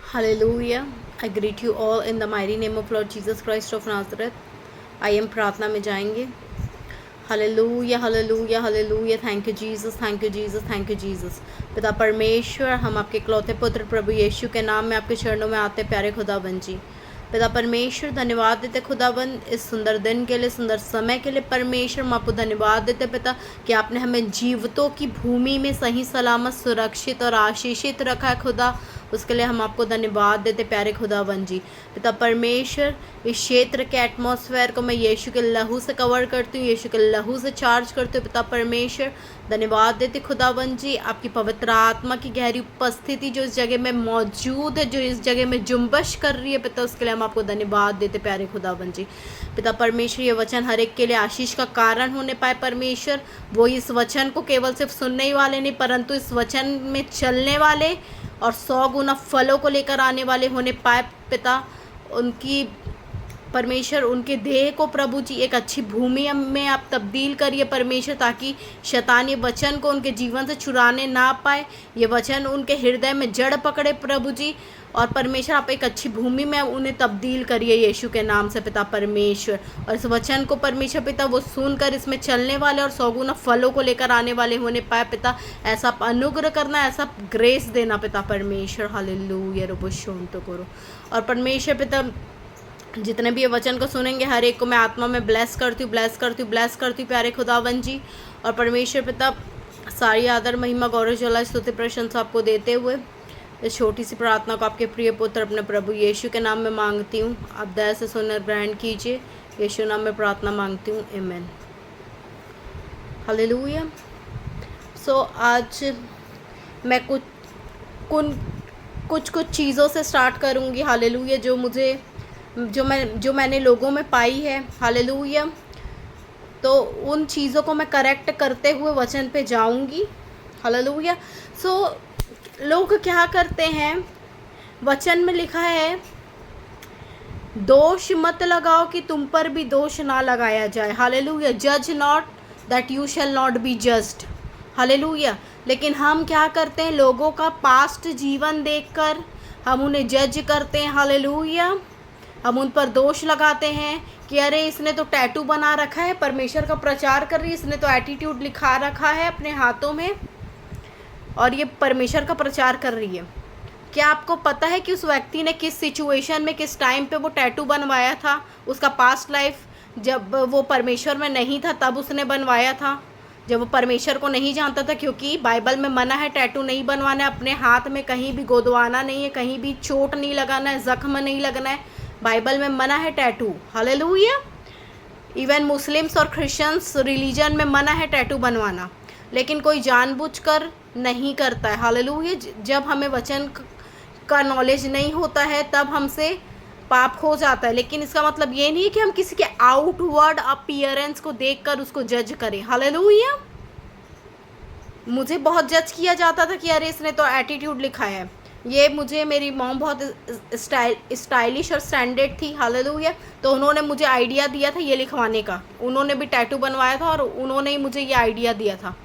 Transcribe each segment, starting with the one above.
Hallelujah. I greet you all in the mighty name of Lord Jesus Christ of Nazareth. I am प्रार्थना में जाएंगे. Hallelujah hallelujah hallelujah. Thank you Jesus, thank you Jesus, thank you Jesus. पिता परमेश्वर, हम आपके इकलौते पुत्र प्रभु यीशु के नाम में आपके चरणों में आते प्यारे खुदाबंद जी. पिता परमेश्वर, धन्यवाद देते खुदाबंद इस सुंदर दिन के लिए, सुंदर समय के लिए. परमेश्वर, हम आपको धन्यवाद देते पिता कि आपने हमें जीवितों की भूमि में सही सलामत, सुरक्षित और आशीषित रखा है खुदा. उसके लिए हम आपको धन्यवाद देते प्यारे खुदाबंद जी. पिता परमेश्वर, इस क्षेत्र के एटमॉस्फेयर को मैं यीशु के लहू से कवर करती हूँ, यीशु के लहू से चार्ज करती हूँ. पिता परमेश्वर, धन्यवाद देते खुदाबंद जी आपकी पवित्र आत्मा की गहरी उपस्थिति जो इस जगह में मौजूद है, जो इस जगह में जुम्बश कर रही है पिता, उसके लिए हम आपको धन्यवाद देते प्यारे खुदाबंद जी. पिता परमेश्वर, ये वचन हर एक के लिए आशीष का कारण होने पाए. परमेश्वर, वो इस वचन को केवल सिर्फ सुनने ही वाले नहीं, परंतु इस वचन में चलने वाले और 100 गुना फलों को लेकर आने वाले होने पाए पिता. उनकी परमेश्वर, उनके देह को प्रभु जी एक अच्छी भूमि में आप तब्दील करिए परमेश्वर, ताकि शैतान ये वचन को उनके जीवन से चुराने ना पाए. ये वचन उनके हृदय में जड़ पकड़े प्रभु जी. और परमेश्वर, आप एक अच्छी भूमि में उन्हें तब्दील करिए यीशु के नाम से पिता परमेश्वर. और इस वचन को परमेश्वर पिता वो सुनकर इसमें चलने वाले और 100 गुना फलों को लेकर आने वाले होने पाए पिता. ऐसा अनुग्रह करना, ऐसा ग्रेस देना पिता परमेश्वर. हालेलुया रबो शोंतो करो. और परमेश्वर पिता, जितने भी ये वचन को सुनेंगे हर एक को मैं आत्मा में ब्लेस करती हूँ, ब्लेस करती हूँ, ब्लेस करती हूँ प्यारे खुदावन जी. और परमेश्वर पिता, सारी आदर महिमा गौरव जला स्तुति प्रशंसा आपको देते हुए इस छोटी सी प्रार्थना को आपके प्रिय पुत्र अपने प्रभु यीशु के नाम में मांगती हूँ. आप दया से सुनकर ग्रहण कीजिए. यीशु नाम में प्रार्थना मांगती हूँ, आमीन. हालेलुया. सो आज मैं कुछ चीज़ों से स्टार्ट करूँगी. हालेलुया. जो मैंने लोगों में पाई है. हालेलुया. तो उन चीज़ों को मैं करेक्ट करते हुए वचन पे जाऊंगी. हालेलुया. सो लोग क्या करते हैं, वचन में लिखा है दोष मत लगाओ कि तुम पर भी दोष ना लगाया जाए. हालेलुया. जज not that you shall not be judged. Hallelujah. लेकिन हम क्या करते हैं, लोगों का पास्ट जीवन देखकर हम उन्हें जज करते हैं. हालेलुया. हम उन पर दोष लगाते हैं कि अरे इसने तो टैटू बना रखा है, परमेश्वर का प्रचार कर रही है, इसने तो एटीट्यूड लिखा रखा है अपने हाथों में और ये परमेश्वर का प्रचार कर रही है. क्या आपको पता है कि उस व्यक्ति ने किस सिचुएशन में, किस टाइम पे वो टैटू बनवाया था? उसका पास्ट लाइफ जब वो परमेश्वर में नहीं था तब उसने बनवाया था, जब वो परमेश्वर को नहीं जानता था. क्योंकि बाइबल में मना है टैटू नहीं बनवाना है, अपने हाथ में कहीं भी गोदवाना नहीं है, कहीं भी चोट नहीं लगाना है, जख्म नहीं लगना है. बाइबल में मना है टैटू. हालेलुया. इवन मुस्लिम्स और क्रिश्चियंस रिलीजन में मना है टैटू बनवाना, लेकिन कोई जानबूझकर नहीं करता है. हालेलुया. जब हमें वचन का नॉलेज नहीं होता है तब हमसे पाप हो जाता है. लेकिन इसका मतलब ये नहीं है कि हम किसी के आउटवर्ड अपीयरेंस को देखकर उसको जज करें. हालेलुया. मुझे बहुत जज किया जाता था कि अरे इसने तो एटीट्यूड लिखा है. मेरी मॉम बहुत स्टाइलिश और स्टैंडर्ड थी. हालेलुया. तो उन्होंने मुझे आइडिया दिया था ये लिखवाने का. उन्होंने भी टैटू बनवाया था और उन्होंने ही मुझे ये आइडिया दिया था.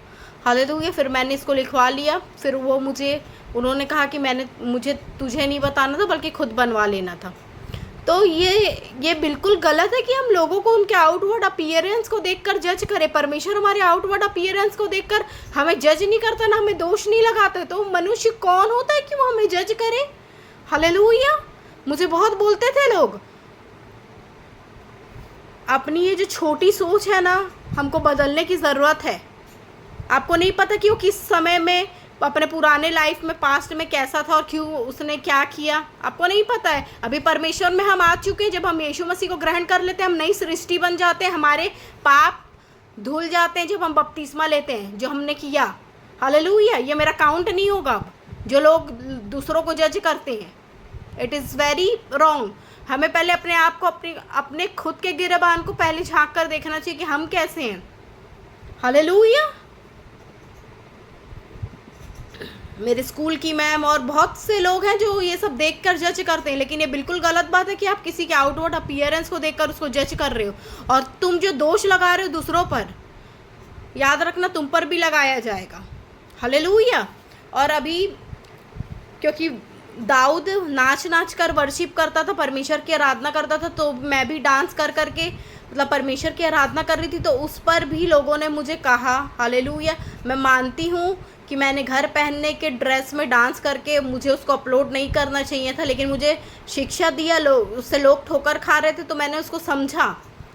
हालेलुया. फिर मैंने इसको लिखवा लिया. फिर उन्होंने कहा कि मुझे तुझे नहीं बताना था बल्कि खुद बनवा लेना था. तो ये बिल्कुल गलत है कि हम लोगों को उनके आउटवर्ड अपीयरेंस को देखकर जज करें. परमेश्वर हमारे आउटवर्ड अपीयरेंस को देखकर हमें जज नहीं करता, ना हमें दोष नहीं लगाता. तो मनुष्य कौन होता है कि वो हमें जज करे? हालेलुया. मुझे बहुत बोलते थे लोग. अपनी ये जो छोटी सोच है ना, हमको बदलने की ज़रूरत है. आपको नहीं पता कि वो किस समय में अपने पुराने लाइफ में, पास्ट में कैसा था और क्यों उसने क्या किया. आपको नहीं पता है. अभी परमेश्वर में हम आ चुके हैं. जब हम यीशु मसीह को ग्रहण कर लेते हैं, हम नई सृष्टि बन जाते हैं. हमारे पाप धुल जाते हैं जब हम बपतिस्मा लेते हैं जो हमने किया. हालेलुया. ये मेरा काउंट नहीं होगा. जो लोग दूसरों को जज करते हैं, इट इज़ वेरी रॉन्ग. हमें पहले अपने आप को, अपने खुद के गिरेबान को पहले झांक कर देखना चाहिए कि हम कैसे हैं. हालेलुया. मेरे स्कूल की मैम और बहुत से लोग हैं जो ये सब देखकर जज करते हैं. लेकिन ये बिल्कुल गलत बात है कि आप किसी के आउटवर्ड अपीयरेंस को देखकर उसको जज कर रहे हो. और तुम जो दोष लगा रहे हो दूसरों पर, याद रखना तुम पर भी लगाया जाएगा. हालेलुया. और अभी क्योंकि दाऊद नाच नाच कर वर्शिप करता था, परमेश्वर की आराधना करता था, तो मैं भी डांस कर करके मतलब परमेश्वर की आराधना कर रही थी, तो उस पर भी लोगों ने मुझे कहा, हालेलुया। मैं मानती हूँ कि मैंने घर पहनने के ड्रेस में डांस करके मुझे उसको अपलोड नहीं करना चाहिए था, लेकिन मुझे शिक्षा दिया, उससे लोग ठोकर खा रहे थे, तो मैंने उसको समझा,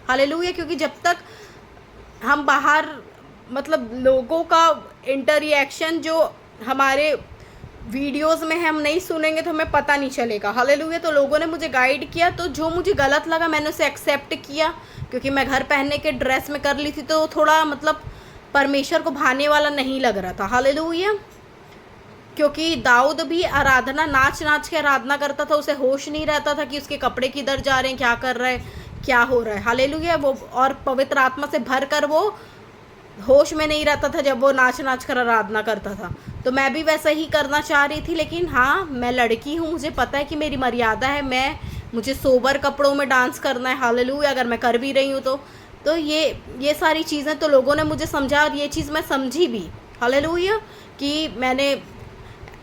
हालेलुया। क्योंकि जब तक हम बाहर मतलब लोगों का इंटररिएक्शन जो हमारे वीडियोस में हम नहीं सुनेंगे तो हमें पता नहीं चलेगा, हालेलुया। तो लोगों ने मुझे गाइड किया, तो जो मुझे गलत लगा मैंने उसे एक्सेप्ट किया, क्योंकि मैं घर पहनने के ड्रेस में कर ली थी, तो थोड़ा मतलब परमेश्वर को भाने वाला नहीं लग रहा था, हालेलुया। क्योंकि दाऊद भी आराधना नाच नाच के आराधना करता था, उसे होश नहीं रहता था कि उसके कपड़े किधर जा रहे हैं, क्या कर रहा है, क्या हो रहा है, हालेलुया। वो और पवित्र आत्मा से भर कर वो होश में नहीं रहता था जब वो नाच नाच कर आराधना करता था। तो मैं भी वैसा ही करना चाह रही थी, लेकिन हाँ, मैं लड़की हूँ, मुझे पता है कि मेरी मर्यादा है, मुझे सोबर कपड़ों में डांस करना है, हालेलुया। अगर मैं कर भी रही हूँ तो ये सारी चीज़ें तो लोगों ने मुझे समझा, और ये चीज़ मैं समझी भी, हालेलुया। कि मैंने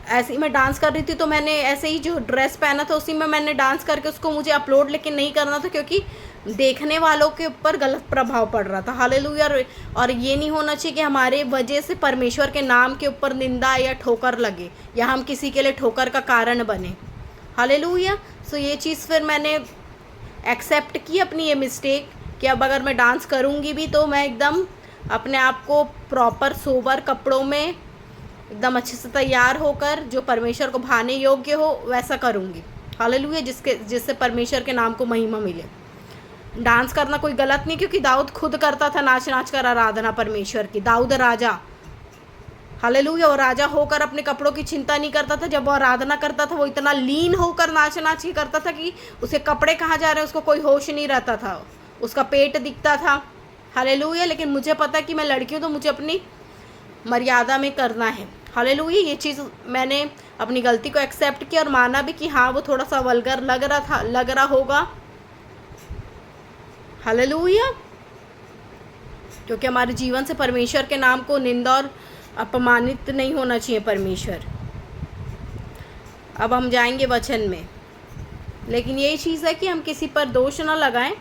ऐसे ही मैं डांस कर रही थी, तो मैंने ऐसे ही जो ड्रेस पहना था उसी में मैंने डांस करके उसको मुझे अपलोड लेकिन नहीं करना था, क्योंकि देखने वालों के ऊपर गलत प्रभाव पड़ रहा था, हालेलुया। और ये नहीं होना चाहिए कि हमारे वजह से परमेश्वर के नाम के ऊपर निंदा या ठोकर लगे, या हम किसी के लिए ठोकर का कारण बने, हालेलुया। सो ये चीज़ फिर मैंने एक्सेप्ट की अपनी ये मिस्टेक, कि अब अगर मैं डांस करूँगी भी तो मैं एकदम अपने आप को प्रॉपर सोबर कपड़ों में एकदम अच्छे से तैयार होकर जो परमेश्वर को भाने योग्य हो वैसा करूँगी, हालेलुया। जिससे परमेश्वर के नाम को महिमा मिले। डांस करना कोई गलत नहीं, क्योंकि दाऊद खुद करता था नाच नाच कर आराधना परमेश्वर की। दाऊद राजा, हालेलुया, वो राजा होकर अपने कपड़ों की चिंता नहीं करता था। जब वो आराधना करता था वो इतना लीन होकर नाच नाच के करता था कि उसे कपड़े कहाँ जा रहे हैं उसको कोई होश नहीं रहता था, उसका पेट दिखता था, हालेलुया। लेकिन मुझे पता कि मैं लड़की हूँ तो मुझे अपनी मर्यादा में करना है, हालेलुया। ये चीज़ मैंने अपनी गलती को एक्सेप्ट किया और माना भी कि हाँ, वो थोड़ा सा वल्गर लग रहा होगा, हालेलुया। क्योंकि हमारे जीवन से परमेश्वर के नाम को निंदा और अपमानित नहीं होना चाहिए परमेश्वर। अब हम जाएंगे वचन में, लेकिन यही चीज़ है कि हम किसी पर दोष ना लगाएं,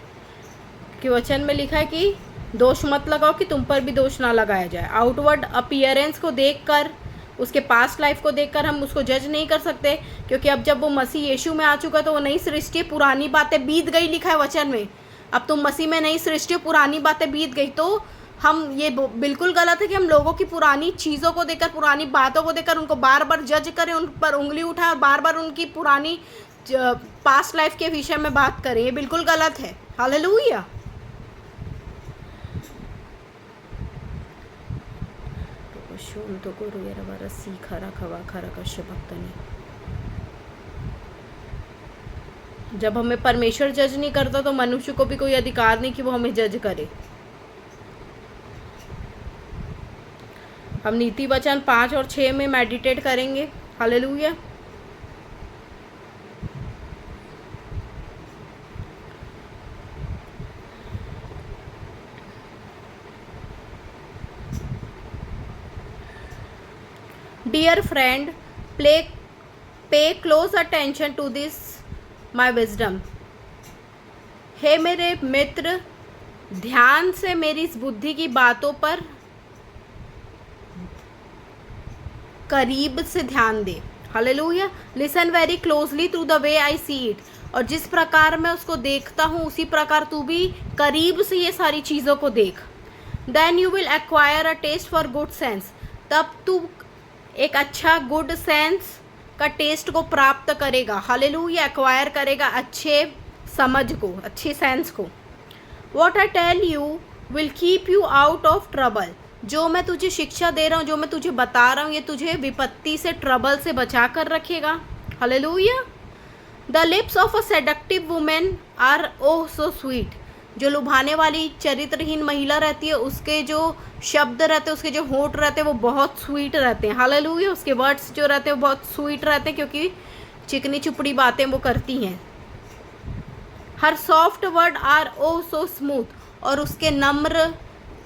कि वचन में लिखा है कि दोष मत लगाओ कि तुम पर भी दोष ना लगाया जाए। आउटवर्ड अपीयरेंस को देखकर, उसके पास्ट लाइफ को देखकर हम उसको जज नहीं कर सकते, क्योंकि अब जब वो मसीह यीशु में आ चुका तो वो नई सृष्टि है, पुरानी बातें बीत गई, लिखा है वचन में। अब तुम मसीह में नई सृष्टि, पुरानी बातें बीत गई। तो हम ये बिल्कुल गलत है कि हम लोगों की पुरानी चीज़ों को देखकर, पुरानी बातों को देखकर उनको बार बार जज करें, उन पर उंगली उठाएं और बार बार उनकी पुरानी पास्ट लाइफ के विषय में बात करें। ये बिल्कुल गलत है, हालेलुया। तो गुरु यार सीखा रखवा खरा कश्य भक्त ने। जब हमें परमेश्वर जज नहीं करता तो मनुष्य को भी कोई अधिकार नहीं कि वो हमें जज करे। हम नीति वचन 5 और 6 में मेडिटेट करेंगे, hallelujah. Dear friend, pay close attention to this my wisdom. हे मेरे मित्र, ध्यान से मेरी इस बुद्धि की बातों पर करीब से ध्यान दे, hallelujah. Listen very closely to the way I see it. और जिस प्रकार मैं उसको देखता हूँ उसी प्रकार तू भी करीब से ये सारी चीज़ों को देख। Then you will acquire a taste for good sense. तब तू एक अच्छा गुड सेंस का टेस्ट को प्राप्त करेगा, हालेलुया, एक्वायर करेगा अच्छे समझ को, अच्छे सेंस को। What I tell you will keep you out of trouble. जो मैं तुझे शिक्षा दे रहा हूँ, जो मैं तुझे बता रहा हूँ, ये तुझे विपत्ति से, ट्रबल से बचा कर रखेगा, hallelujah. The lips of a seductive women are oh so sweet. जो लुभाने वाली चरित्रहीन महिला रहती है उसके जो शब्द रहते हैं, उसके जो होंठ रहते हैं वो बहुत स्वीट रहते हैं, हालेलुया। उसके वर्ड्स जो रहते हैं वो बहुत स्वीट रहते हैं, क्योंकि चिकनी चुपड़ी बातें वो करती हैं। Her soft word are oh so smooth. और उसके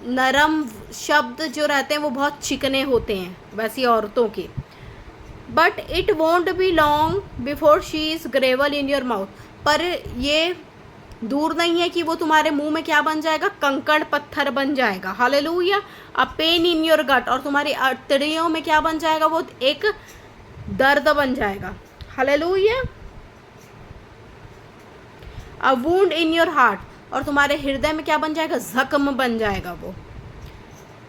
नरम शब्द जो रहते हैं वो बहुत चिकने होते हैं, वैसी औरतों के। But it won't be long before she is gravel in your mouth. पर ये दूर नहीं है कि वो तुम्हारे मुंह में क्या बन जाएगा, कंकड़ पत्थर बन जाएगा। Hallelujah. A pain in your gut, और तुम्हारी अतड़ियों में क्या बन जाएगा, वो एक दर्द बन जाएगा। Hallelujah. A wound in your heart, और तुम्हारे हृदय में क्या बन जाएगा, जख्म बन जाएगा वो।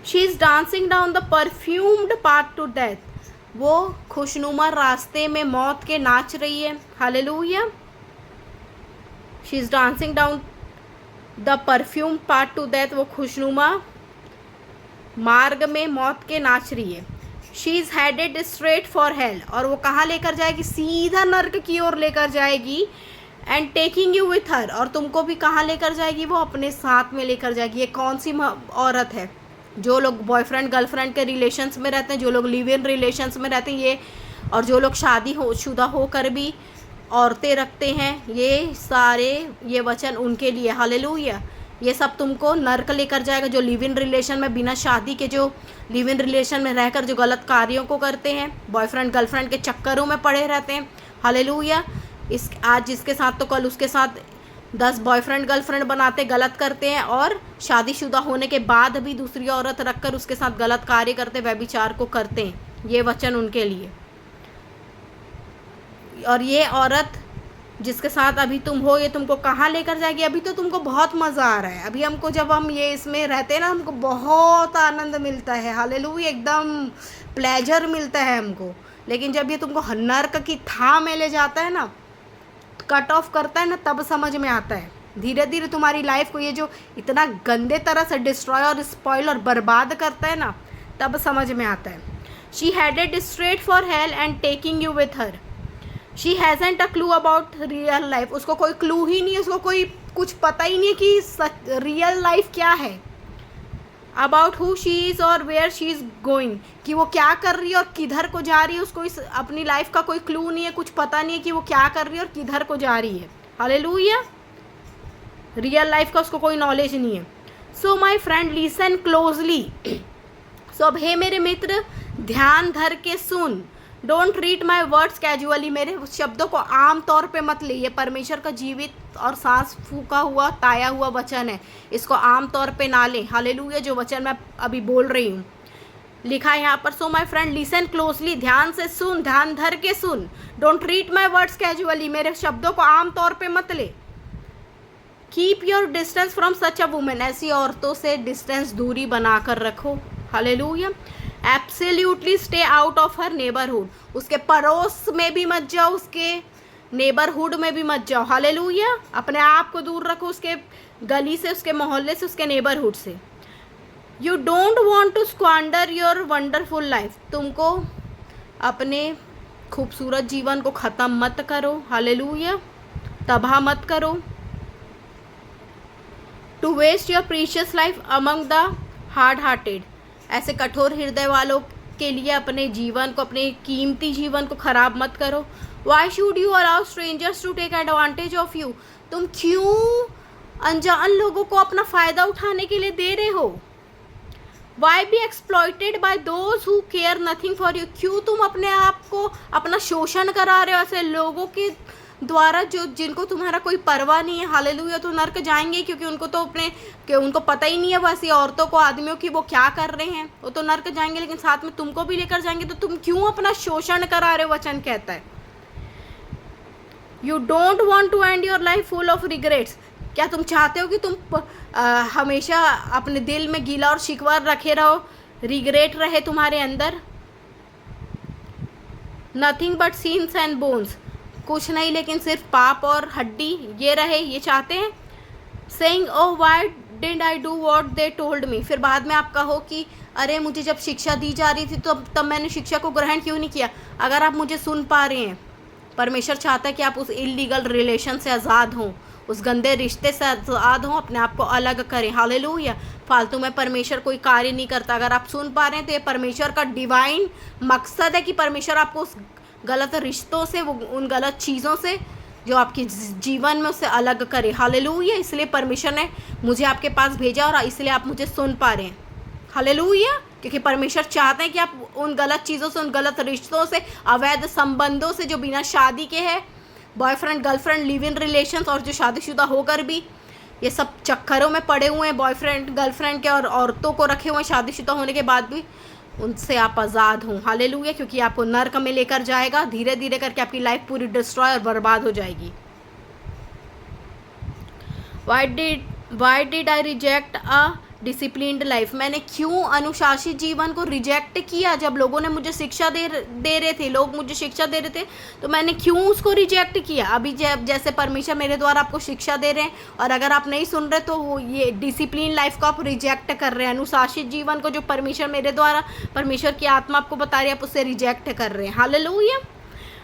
She is dancing down the perfumed path to death, वो खुशनुमा रास्ते में मौत के नाच रही है। Hallelujah. She is dancing down the perfume path to death, वो खुशनुमा मार्ग में मौत के नाच रही है। She is headed straight for hell, और वो कहाँ लेकर जाएगी, सीधा नर्क की ओर लेकर जाएगी। एंड टेकिंग यू विथ हर, और तुमको भी कहाँ लेकर जाएगी, वो अपने साथ में लेकर जाएगी। ये कौन सी औरत है, जो लोग बॉयफ्रेंड गर्लफ्रेंड के रिलेशंस में रहते हैं, जो लोग लिव इन रिलेशंस में रहते हैं, ये और जो लोग शादी हो शुदा होकर भी औरतें रखते हैं, ये सारे ये वचन उनके लिए। हालेलुया। ये सब तुमको नर्क लेकर जाएगा। जो लिव इन रिलेशन में बिना शादी के, जो लिव इन रिलेशन में रहकर जो गलत कार्यों को करते हैं, बॉयफ्रेंड गर्लफ्रेंड के चक्करों में पड़े रहते हैं। हालेलुया। इस आज जिसके साथ तो कल उसके साथ 10 बॉयफ्रेंड गर्लफ्रेंड बनाते, गलत करते हैं, और शादीशुदा होने के बाद भी दूसरी औरत रखकर उसके साथ गलत कार्य करते, व्यभिचार को करते हैं। ये वचन उनके लिए। और ये औरत जिसके साथ अभी तुम हो, ये तुमको कहाँ लेकर जाएगी। अभी तो तुमको बहुत मज़ा आ रहा है, अभी हमको जब हम ये इसमें रहते हैं ना, हमको बहुत आनंद मिलता है। हालेलुया। एकदम प्लेजर मिलता है हमको। लेकिन जब ये तुमको नर्क की थाह में ले जाता है ना, कट ऑफ करता है ना, तब समझ में आता है। धीरे धीरे तुम्हारी लाइफ को ये जो इतना गंदे तरह से डिस्ट्रॉय और स्पॉइल और बर्बाद करता है ना, तब समझ में आता है। She headed straight for hell and taking you with her. She hasn't a clue about real life, उसको कोई क्लू ही नहीं है, उसको कोई कुछ पता ही नहीं है कि रियल लाइफ क्या है। अबाउट हु शी इज़ और वेयर शी इज़ गोइंग, कि वो क्या कर रही है और किधर को जा रही है, उसको इस अपनी लाइफ का कोई क्लू नहीं है, कुछ पता नहीं है कि वो क्या कर रही है और किधर को जा रही है। हालेलुया। रियल लाइफ का उसको कोई नॉलेज नहीं है। So my friend listen closely, so अब हे मेरे मित्र ध्यान धर के सुन। Don't read my words casually, मेरे शब्दों को आम तौर पे मत ले। ये परमेश्वर का जीवित और सांस फूका हुआ ताया हुआ वचन है, इसको आम तौर पे ना ले। हालेलुया। जो वचन मैं अभी बोल रही हूँ, लिखा है यहाँ पर, so my friend listen closely, ध्यान से सुन, ध्यान धर के सुन। Don't read my words casually, मेरे शब्दों को आम तौर पे मत ले। Keep your distance from such a women, ऐसी औरतों से डिस्टेंस, दूरी बनाकर रखो। Hallelujah. Absolutely stay out of her neighbourhood, उसके पड़ोस में भी मत जाओ, उसके नेबरहुड में भी मत जाओ। हालेलुया। अपने आप को दूर रखो उसके गली से, उसके मोहल्ले से, उसके नेबरहुड से। You don't want to squander your wonderful life, तुमको अपने खूबसूरत जीवन को ख़त्म मत करो। हालेलुया। तबाह मत करो। To waste your precious life among the hard hearted, ऐसे कठोर हृदय वालों के लिए अपने जीवन को, अपने कीमती जीवन को खराब मत करो। Why should you allow strangers to take advantage of you, तुम क्यों अनजान लोगों को अपना फ़ायदा उठाने के लिए दे रहे हो। Why be exploited by those who care nothing for you, क्यों तुम अपने आप को अपना शोषण करा रहे हो ऐसे लोगों के द्वारा जो जिनको तुम्हारा कोई परवाह नहीं है। हालेलुया। तो नर्क जाएंगे, क्योंकि उनको तो उनको पता ही नहीं है वैसी औरतों को, आदमियों की, वो क्या कर रहे हैं। वो तो नर्क जाएंगे, लेकिन साथ में तुमको भी लेकर जाएंगे। तो तुम क्यों अपना शोषण करा रहे हो, वचन कहता है। You don't want to end your life full of regrets, क्या तुम चाहते हो कि तुम हमेशा अपने दिल में गीला और शिकवा रखे रहो, रिग्रेट रहे तुम्हारे अंदर। Nothing but scenes and bones, कुछ नहीं लेकिन सिर्फ पाप और हड्डी ये रहे, ये चाहते हैं। Saying oh why did I do what they told me, फिर बाद में आप कहो कि अरे मुझे जब शिक्षा दी जा रही थी तो तब मैंने शिक्षा को ग्रहण क्यों नहीं किया। अगर आप मुझे सुन पा रहे हैं, परमेश्वर चाहता है कि आप उस इलीगल रिलेशन से आज़ाद हों, उस गंदे रिश्ते से आज़ाद हों, अपने आप को अलग करें। हालेलुया। फालतू में परमेश्वर कोई कार्य नहीं करता। अगर आप सुन पा रहे हैं तो ये परमेश्वर का डिवाइन मकसद है कि परमेश्वर आपको उस गलत रिश्तों से, वो उन गलत चीज़ों से जो आपके जीवन में, उससे अलग करे। हालेलुया। इसलिए परमेश्वर ने मुझे आपके पास भेजा और इसलिए आप मुझे सुन पा रहे हैं। हालेलुया। क्योंकि परमेश्वर चाहते हैं कि आप उन गलत चीज़ों से, उन गलत रिश्तों से, अवैध संबंधों से, जो बिना शादी के है, boyfriend girlfriend live in relations, और जो शादीशुदा होकर भी ये सब चक्करों में पड़े हुए हैं, बॉयफ्रेंड गर्लफ्रेंड के, और औरतों को रखे हुए हैं शादीशुदा होने के बाद भी, उनसे आप आज़ाद हों। हालेलुया। क्योंकि आपको नर्क में लेकर जाएगा, धीरे धीरे करके आपकी लाइफ पूरी डिस्ट्रॉय और बर्बाद हो जाएगी। Why did I reject a disciplined life? मैंने क्यों अनुशासित जीवन को रिजेक्ट किया? जब लोगों ने मुझे शिक्षा दे रहे थे, लोग मुझे शिक्षा दे रहे थे, तो मैंने क्यों उसको रिजेक्ट किया? अभी जैसे परमेश्वर मेरे द्वारा आपको शिक्षा दे रहे हैं, और अगर आप नहीं सुन रहे तो वो ये डिसिप्लिन लाइफ को आप रिजेक्ट कर रहे हैं। अनुशासित जीवन को जो परमेश्वर मेरे द्वारा, परमेश्वर की आत्मा आपको बता रही है, आप उसे रिजेक्ट कर रहे हैं। Hallelujah.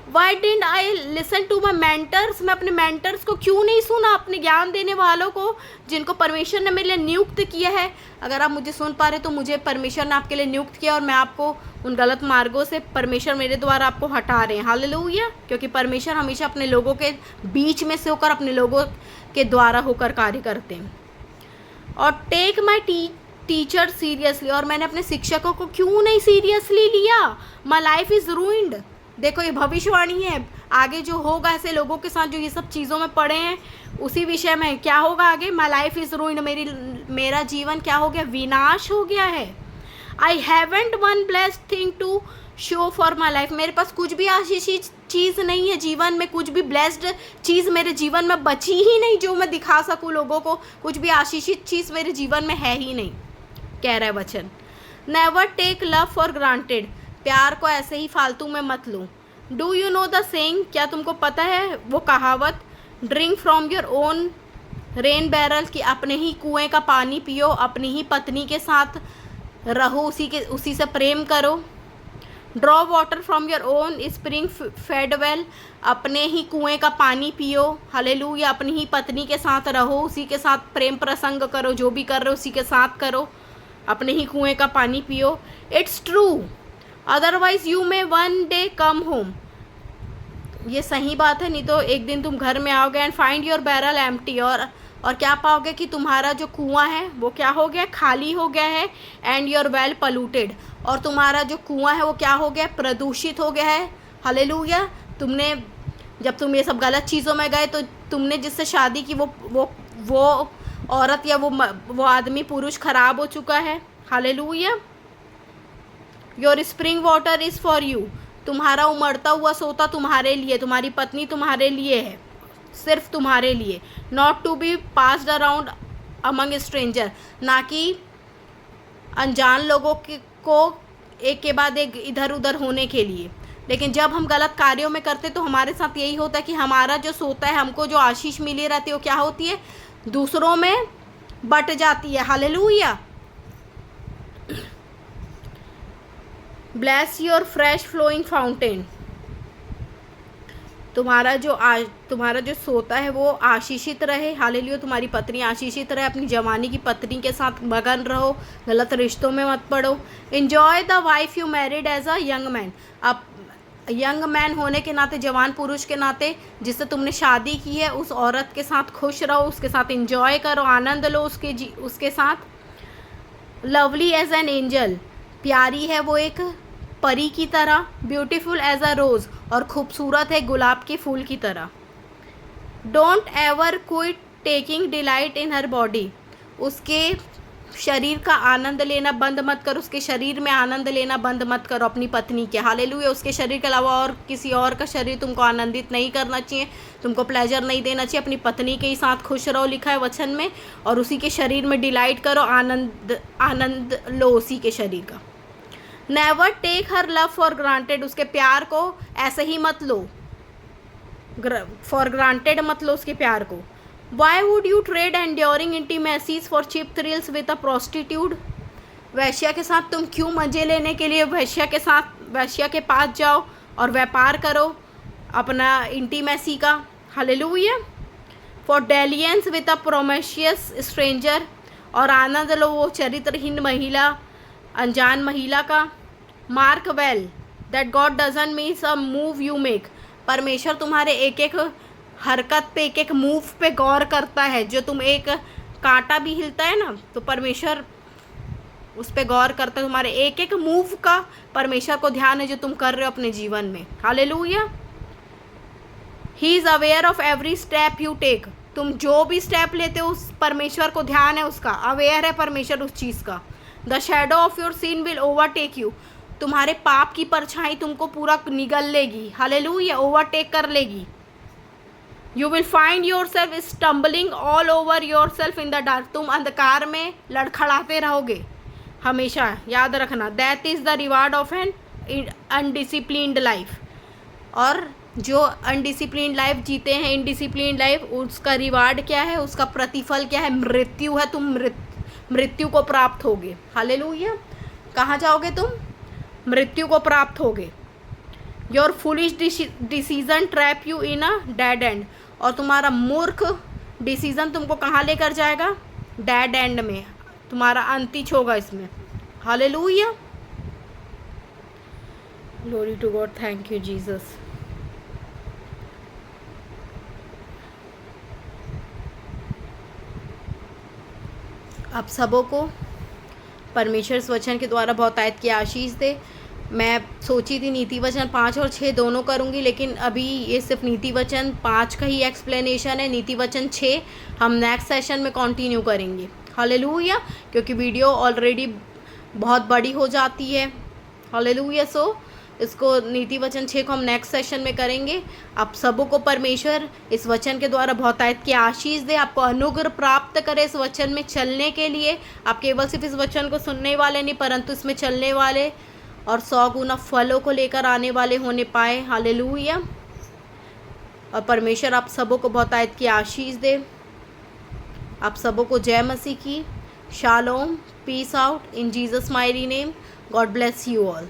Why didn't I listen to my mentors? मैं अपने मेंटर्स को क्यों नहीं सुना, अपने ज्ञान देने वालों को, जिनको परमेश्वर ने मेरे लिए नियुक्त किया है। अगर आप मुझे सुन पा रहे तो मुझे परमेश्वर ने आपके लिए नियुक्त किया, और मैं आपको उन गलत मार्गों से, परमेश्वर मेरे द्वारा आपको हटा रहे हैं। हालेलुया। क्योंकि परमेश्वर हमेशा अपने लोगों के बीच में से होकर, अपने लोगों के द्वारा होकर कार्य करते हैं। और टेक माई टीचर सीरियसली? और मैंने अपने शिक्षकों को क्यों नहीं सीरियसली लिया? माई लाइफ इज़ रूइंड। देखो ये भविष्यवाणी है, आगे जो होगा ऐसे लोगों के साथ जो ये सब चीज़ों में पड़े हैं, उसी विषय में क्या होगा आगे। My life is ruined. मेरा जीवन क्या हो गया? विनाश हो गया है। I haven't one blessed thing to show for my life. मेरे पास कुछ भी आशीषित चीज़ नहीं है जीवन में, कुछ भी ब्लेस्ड चीज़ मेरे जीवन में बची ही नहीं जो मैं दिखा सकूँ लोगों को। कुछ भी आशीषित चीज़ मेरे जीवन में है ही नहीं, कह रहा है वचन। Never take love for granted. प्यार को ऐसे ही फालतू में मत लो। Do you know the saying? क्या तुमको पता है वो कहावत? Drink from your own rain barrel, कि अपने ही कुएं का पानी पियो, अपनी ही पत्नी के साथ रहो, उसी से प्रेम करो। Draw water from your own spring fed well, अपने ही कुएं का पानी पियो। हालेलुया। अपनी ही पत्नी के साथ रहो, उसी के साथ प्रेम प्रसंग करो, जो भी कर रहे हो उसी के साथ करो, अपने ही कुएं का पानी पियो। It's true, otherwise you may one day come home. ये सही बात है, नहीं तो एक दिन तुम घर में आओगे and find your barrel empty, और क्या पाओगे कि तुम्हारा जो कुआं है वो क्या हो गया? खाली हो गया है। एंड योर वेल पॉल्यूटेड, और तुम्हारा जो कुआं है वो क्या हो गया? प्रदूषित हो गया है। हालेलुया। जब तुम ये सब गलत चीज़ों में गए, तो तुमने जिससे शादी की वो औरत या वो आदमी, पुरुष खराब हो चुका है। Hallelujah. Your spring water is for you. तुम्हारा उमड़ता हुआ सोता तुम्हारे लिए, तुम्हारी पत्नी तुम्हारे लिए है, सिर्फ तुम्हारे लिए। Not to be passed around among stranger, ना कि अनजान लोगों को एक के बाद एक इधर उधर होने के लिए। लेकिन जब हम गलत कार्यों में करते तो हमारे साथ यही होता है कि हमारा जो सोता है, हमको जो आशीष मिली रहती है, वो क्या होती है? दूसरों में बट जाती है। Hallelujah. Bless your fresh flowing fountain. तुम्हारा जो सोता है वो आशीषित रहे। हालेलुया। तुम्हारी पत्नी आशीषित रहे। अपनी जवानी की पत्नी के साथ मगन रहो, गलत रिश्तों में मत पड़ो। Enjoy the wife you married as a young man. अब यंग मैन होने के नाते, जवान पुरुष के नाते, जिससे तुमने शादी की है, उस औरत के साथ खुश रहो, उसके साथ एंजॉय करो, आनंद लो उसके साथ। लवली एज एन एंजल, प्यारी है वो एक परी की तरह। ब्यूटीफुल एज अ रोज़, और खूबसूरत है गुलाब के फूल की तरह। Don't ever quit taking delight in her body. उसके शरीर का आनंद लेना बंद मत करो, उसके शरीर में आनंद लेना बंद मत करो अपनी पत्नी के। हालेलुया। उसके शरीर के अलावा और किसी और का शरीर तुमको आनंदित नहीं करना चाहिए, तुमको प्लेजर नहीं देना चाहिए। अपनी पत्नी के ही साथ खुश रहो, लिखा है वचन में, और उसी के शरीर में डिलाइट करो, आनंद लो उसी के शरीर का। Never take her love for granted. उसके प्यार को ऐसे ही मत लो, फॉर ग्रांटेड मत लो उसके प्यार को। Why would you trade enduring intimacies for cheap thrills with a prostitute. वैश्या के साथ तुम क्यों मज़े लेने के लिए वैश्या के पास जाओ और व्यापार करो अपना इंटीमेसी का। Hallelujah. For dalliance with a promiscuous stranger, और आनंद लो वो चरित्रहीन महिला, अनजान महिला का। Mark well that God doesn't means a move you make. परमेश्वर तुम्हारे एक एक हरकत पे, एक एक मूव पे गौर करता है। जो तुम एक कांटा भी हिलता है ना, तो परमेश्वर उस पर गौर करते हो, तुम्हारे एक एक मूव का परमेश्वर को ध्यान है जो तुम कर रहे हो अपने जीवन में। Hallelujah. He is aware of every step you take. तुम जो भी स्टेप लेते हो उस परमेश्वर को ध्यान है, उसका अवेयर है परमेश्वर उस चीज़ का। The shadow of your sin will overtake you. तुम्हारे पाप की परछाई तुमको पूरा निगल लेगी। हालेलुया, ओवरटेक कर लेगी। You will find yourself stumbling all over yourself in the dark. तुम अंधकार में लड़खड़ाते रहोगे हमेशा, याद रखना। That is the reward of an undisciplined life. और जो अनडिसिप्लिन लाइफ जीते हैं, इनडिसिप्लिन लाइफ, उसका रिवार्ड क्या है, उसका प्रतिफल क्या है? मृत्यु है। तुम मृत्यु को प्राप्त होगे। हालेलुया। कहाँ जाओगे तुम? मृत्यु को प्राप्त होगे। Your foolish decision trap you in a dead and. और तुम्हारा मूर्ख डिसीजन तुमको कहाँ लेकर जाएगा? डेड एंड में। तुम्हारा अंतिच होगा इसमें। Hallelujah. Glory to God. Thank you Jesus. आप सबों को परमेश्वर इस वचन के द्वारा बहुतायत की आशीष दे। मैं सोची थी नीति वचन 5 और 6 दोनों करूँगी, लेकिन अभी ये सिर्फ नीति वचन 5 का ही एक्सप्लेनेशन है। नीति वचन 6 हम नेक्स्ट सेशन में कंटिन्यू करेंगे। हालेलुया। क्योंकि वीडियो ऑलरेडी बहुत बड़ी हो जाती है। हालेलुया। सो इसको नीति वचन 6 को हम नेक्स्ट सेशन में करेंगे। आप सबों को परमेश्वर इस वचन के द्वारा बहुतायत की आशीष दे, आपको अनुग्रह प्राप्त करे इस वचन में चलने के लिए। आप केवल सिर्फ इस वचन को सुनने वाले नहीं, परंतु इसमें चलने वाले और 100 गुना फलों को लेकर आने वाले होने पाए। हालेलुया। और परमेश्वर आप सबों को बहुतायत की आशीष दे। आप सबों को जय मसीह की। Shalom, peace out in Jesus mighty name. God bless you all.